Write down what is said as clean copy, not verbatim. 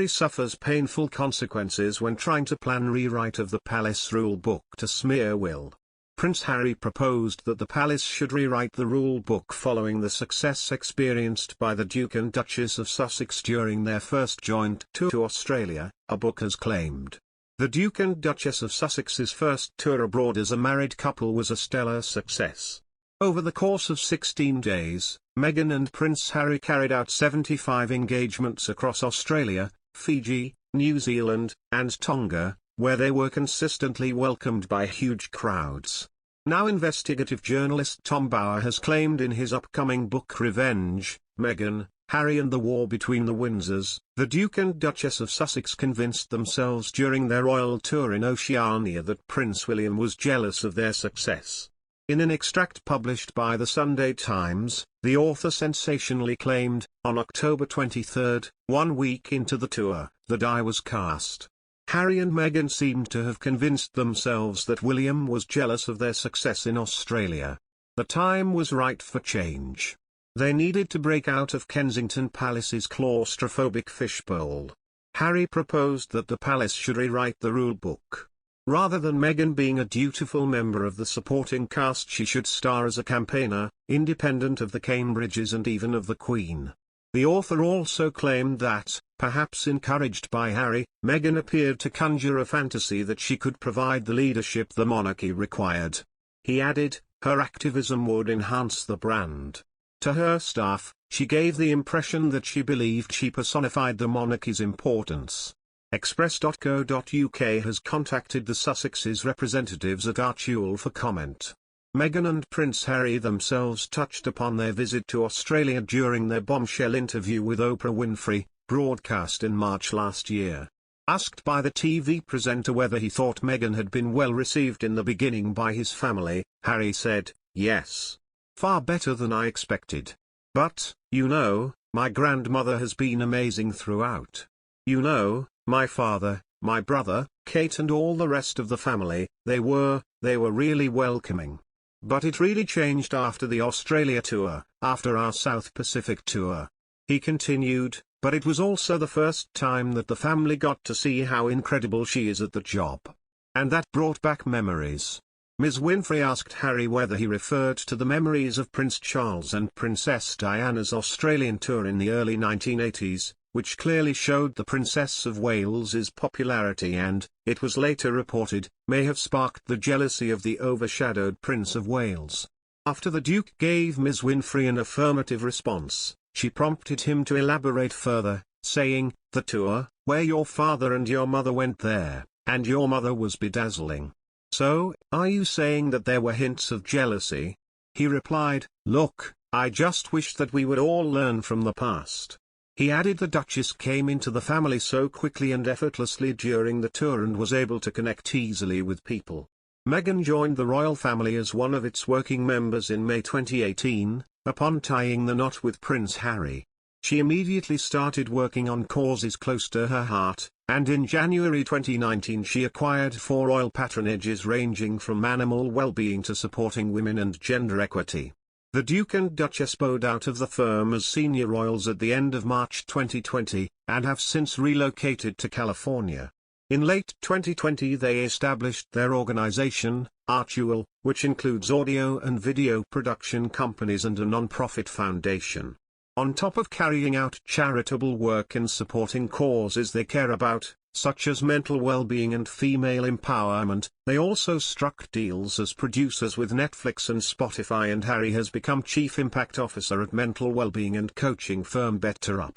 Harry suffers painful consequences when trying to plan rewrite of the palace rulebook to smear will. Prince Harry proposed that the palace should rewrite the rulebook following the success experienced by the Duke and Duchess of Sussex during their first joint tour to Australia, a book has claimed. The Duke and Duchess of Sussex's first tour abroad as a married couple was a stellar success. Over the course of 16 days, Meghan and Prince Harry carried out 75 engagements across Australia, Fiji, New Zealand, and Tonga, where they were consistently welcomed by huge crowds. Now investigative journalist Tom Bower has claimed in his upcoming book Revenge, Meghan, Harry and the War Between the Windsors, the Duke and Duchess of Sussex convinced themselves during their royal tour in Oceania that Prince William was jealous of their success. In an extract published by the Sunday Times, the author sensationally claimed, on October 23, 1 week into the tour, the die was cast. Harry and Meghan seemed to have convinced themselves that William was jealous of their success in Australia. The time was right for change. They needed to break out of Kensington Palace's claustrophobic fishbowl. Harry proposed that the palace should rewrite the rulebook. Rather than Meghan being a dutiful member of the supporting cast, she should star as a campaigner, independent of the Cambridges and even of the Queen. The author also claimed that, perhaps encouraged by Harry, Meghan appeared to conjure a fantasy that she could provide the leadership the monarchy required. He added, her activism would enhance the brand. To her staff, she gave the impression that she believed she personified the monarchy's importance. Express.co.uk has contacted the Sussex's representatives at Archewell for comment. Meghan and Prince Harry themselves touched upon their visit to Australia during their bombshell interview with Oprah Winfrey, broadcast in March last year. Asked by the TV presenter whether he thought Meghan had been well received in the beginning by his family, Harry said, "Yes. Far better than I expected. But, you know, my grandmother has been amazing throughout. You know, my father, my brother, Kate and all the rest of the family, they were really welcoming. But it really changed after the Australia tour, after our South Pacific tour." He continued, "But it was also the first time that the family got to see how incredible she is at the job. And that brought back memories." Ms. Winfrey asked Harry whether he referred to the memories of Prince Charles and Princess Diana's Australian tour in the early 1980s, which clearly showed the Princess of Wales's popularity and, it was later reported, may have sparked the jealousy of the overshadowed Prince of Wales. After the Duke gave Ms. Winfrey an affirmative response, she prompted him to elaborate further, saying, "The tour, where your father and your mother went there, and your mother was bedazzling. So, are you saying that there were hints of jealousy?" He replied, "Look, I just wish that we would all learn from the past." He added the Duchess came into the family so quickly and effortlessly during the tour and was able to connect easily with people. Meghan joined the royal family as one of its working members in May 2018, upon tying the knot with Prince Harry. She immediately started working on causes close to her heart, and in January 2019 she acquired 4 royal patronages ranging from animal well-being to supporting women and gender equity. The Duke and Duchess bowed out of the firm as senior royals at the end of March 2020, and have since relocated to California. In late 2020 they established their organization, Archewell, which includes audio and video production companies and a non-profit foundation. On top of carrying out charitable work and supporting causes they care about, such as mental well-being and female empowerment, they also struck deals as producers with Netflix and Spotify, and Harry has become Chief Impact Officer at mental well-being and coaching firm BetterUp.